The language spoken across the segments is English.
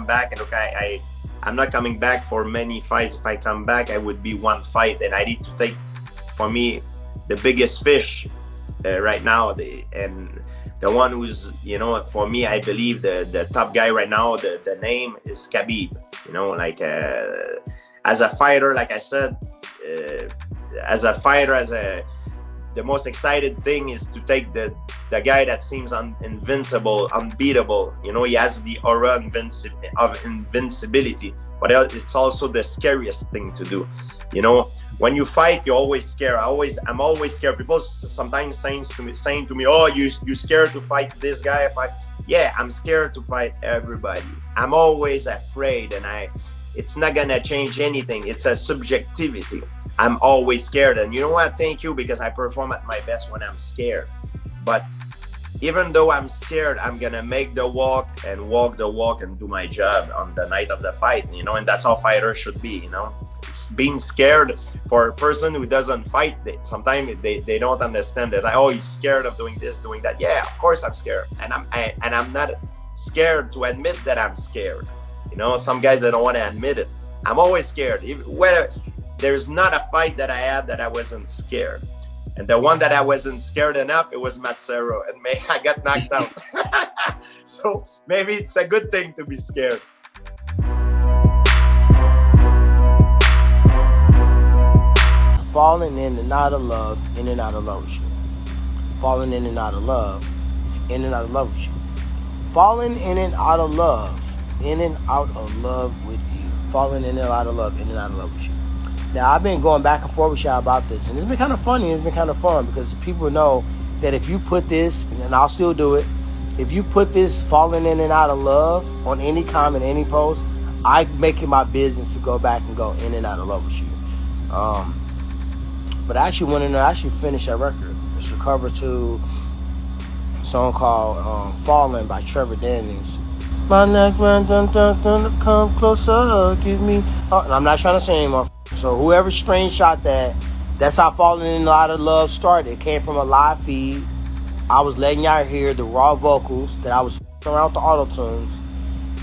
come back, and look, I'm not coming back for many fights. If I come back, I would be one fight, and I need to take, for me, the biggest fish right now, and the one who's, you know, for me, I believe the top guy right now, the name is Khabib. You know, like as a fighter, like I said, as a fighter, the most excited thing is to take the guy that seems invincible, unbeatable. You know, he has the aura of invincibility, but it's also the scariest thing to do. You know, when you fight, you're always scared. I'm always scared. People sometimes saying to me, "Oh, you scared to fight this guy?" Yeah, I'm scared to fight everybody. I'm always afraid, and it's not gonna change anything. It's a subjectivity. I'm always scared, and you know what? Thank you, because I perform at my best when I'm scared. But even though I'm scared, I'm gonna make the walk and walk the walk and do my job on the night of the fight, you know, and that's how fighters should be, you know. It's being scared for a person who doesn't fight. Sometimes they don't understand that. Oh, he's scared of doing this, doing that. Yeah, of course I'm scared, and I'm not scared to admit that I'm scared. You know, some guys, they don't want to admit it. I'm always scared. There's not a fight that I had that I wasn't scared. And the one that I wasn't scared enough, it was Matsero, and I got knocked out. So maybe it's a good thing to be scared. Falling in and out of love, in and out of love with you. Falling in and out of love, in and out of love with you. Falling in and out of love, in and out of love with you. Falling in and out of love, in and out of love with you. Now, I've been going back and forth with y'all about this, and it's been kind of funny, it's been kind of fun, because people know that if you put this, and I'll still do it, if you put this falling in and out of love on any comment, any post, I make it my business to go back and go in and out of love with you. But I actually went in there, I actually finished that record. It's a cover to a song called Fallin by Trevor Daniels. My neck man dun come closer, give me. And I'm not trying to sing anymore. So whoever screenshot that's how Falling in a Lot of Love started. It came from a live feed. I was letting y'all hear the raw vocals that I was around with the auto-tunes.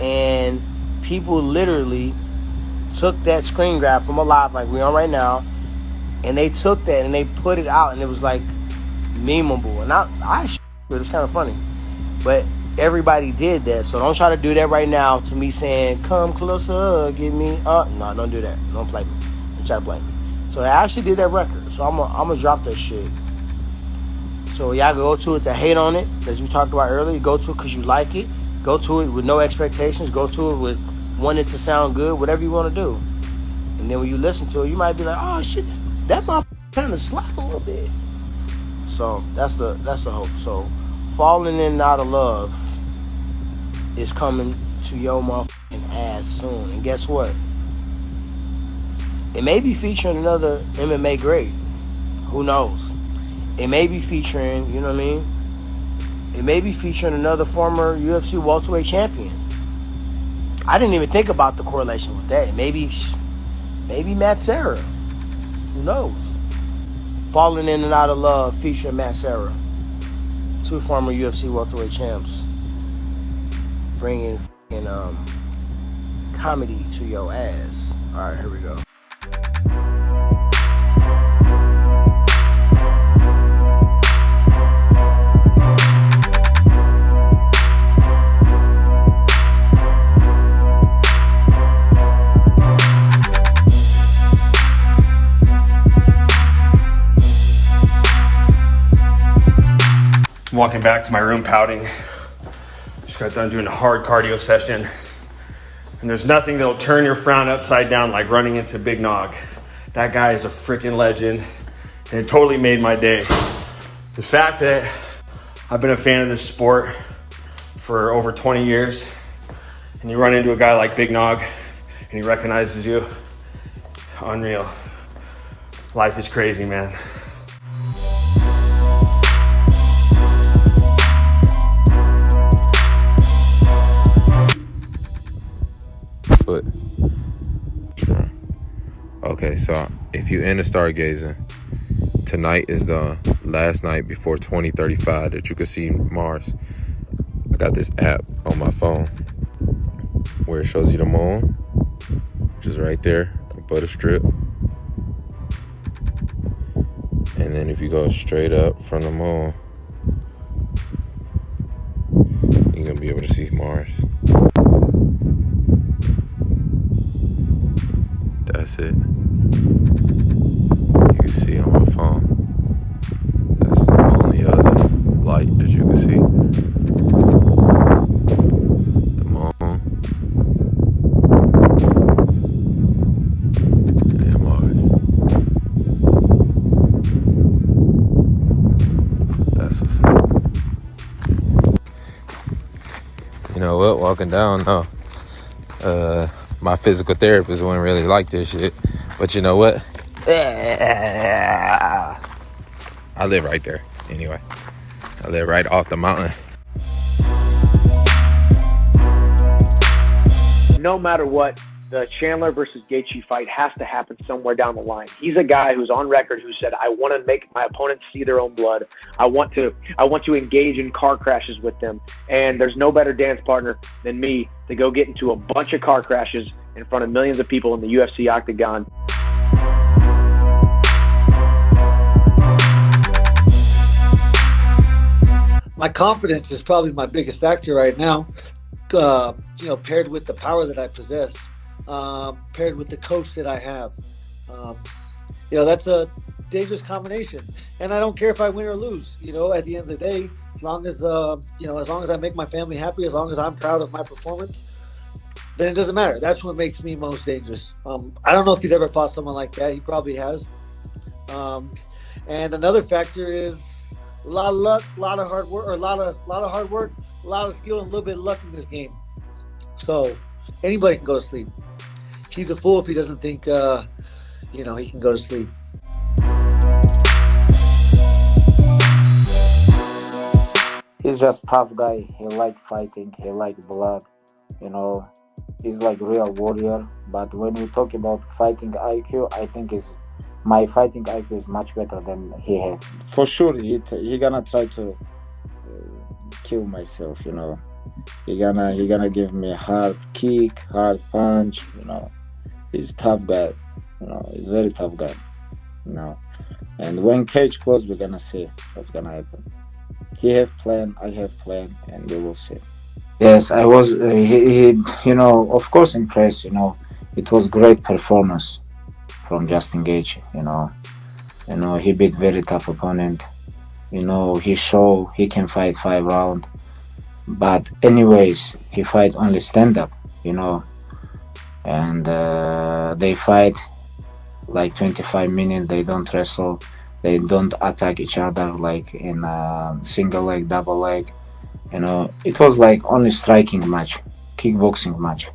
And people literally took that screen grab from a live like we on right now. And they took that and they put it out, and it was like memeable. And it was kind of funny. But everybody did that, so don't try to do that right now to me saying, come closer, give me up. No, don't do that. Don't play me. Don't try to play me. So I actually did that record, so I'm gonna drop that shit. So y'all go to it to hate on it, as we talked about earlier. Go to it because you like it. Go to it with no expectations. Go to it with wanting it to sound good, whatever you want to do. And then when you listen to it, you might be like, oh shit, that motherfucker kind of slapped a little bit. So that's the hope. So Falling in and Out of Love is coming to your motherfucking ass soon. And guess what? It may be featuring another MMA great. Who knows? It may be featuring, you know what I mean? It may be featuring another former UFC welterweight champion. I didn't even think about the correlation with that. Maybe Matt Serra. Who knows? Falling in and Out of Love featuring Matt Serra. Two former UFC welterweight champs. Bringing comedy to your ass. All right, here we go. Walking back to my room pouting. Just got done doing a hard cardio session. And there's nothing that'll turn your frown upside down like running into Big Nog. That guy is a freaking legend. And it totally made my day. The fact that I've been a fan of this sport for over 20 years, and you run into a guy like Big Nog and he recognizes you, unreal. Life is crazy, man. But sure. Okay, so if you into stargazing, tonight is the last night before 2035 that you can see Mars. I got this app on my phone. where it shows you the moon, which is right there above the strip. And then if you go straight up from the moon, you're gonna be able to see Mars. That's it. You can see on my phone. That's the only other light that you can see. The moon and Mars. That's what's up. You know what? Walking down, no. My physical therapist wouldn't really like this shit. But you know what? I live right there. Anyway. I live right off the mountain. No matter what, the Chandler versus Gaethje fight has to happen somewhere down the line. He's a guy who's on record who said, I want to make my opponents see their own blood. I want to engage in car crashes with them. And there's no better dance partner than me to go get into a bunch of car crashes in front of millions of people in the UFC octagon. My confidence is probably my biggest factor right now. Paired with the power that I possess, paired with the coach that I have. That's a dangerous combination. And I don't care if I win or lose. At the end of the day, as long as I make my family happy, as long as I'm proud of my performance, then it doesn't matter. That's what makes me most dangerous. I don't know if he's ever fought someone like that. He probably has. And another factor is a lot of luck, a lot of hard work, a lot of hard work, a lot of skill, and a little bit of luck in this game. So anybody can go to sleep. He's a fool if he doesn't think, he can go to sleep. He's just a tough guy. He like fighting. He like blood. He's like real warrior. But when we talk about fighting IQ, I think my fighting IQ is much better than he has. For sure, he gonna try to kill myself. He gonna give me hard kick, hard punch. He's a tough guy. He's a very tough guy. And when cage close, we're gonna see what's gonna happen. He have plan, I have plan, and we will see. Yes, I was. Of course, impressed. It was great performance from Justin Gaethje. He beat very tough opponent. He show he can fight 5 rounds. But anyways, he fight only stand up. And they fight like 25 minutes. They don't wrestle. They don't attack each other like in a single leg, double leg. It was like only striking match, kickboxing match.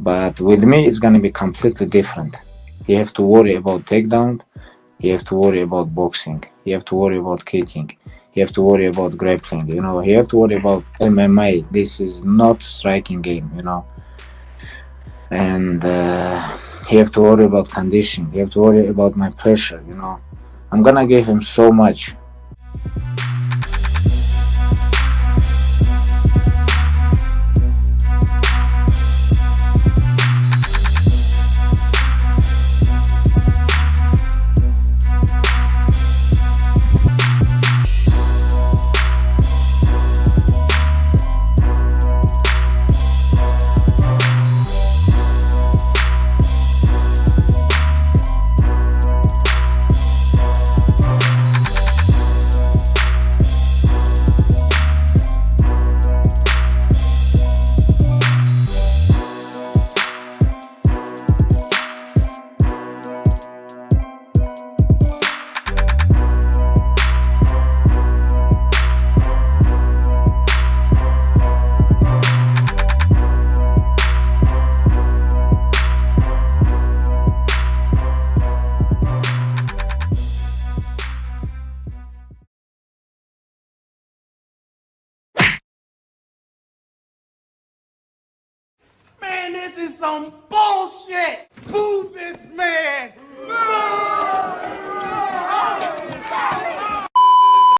But with me, it's gonna be completely different. You have to worry about takedown. You have to worry about boxing. You have to worry about kicking. You have to worry about grappling. You have to worry about MMA. This is not striking game. And you have to worry about conditioning. You have to worry about my pressure. I'm gonna give him so much. Man, this is some bullshit! Boo this man!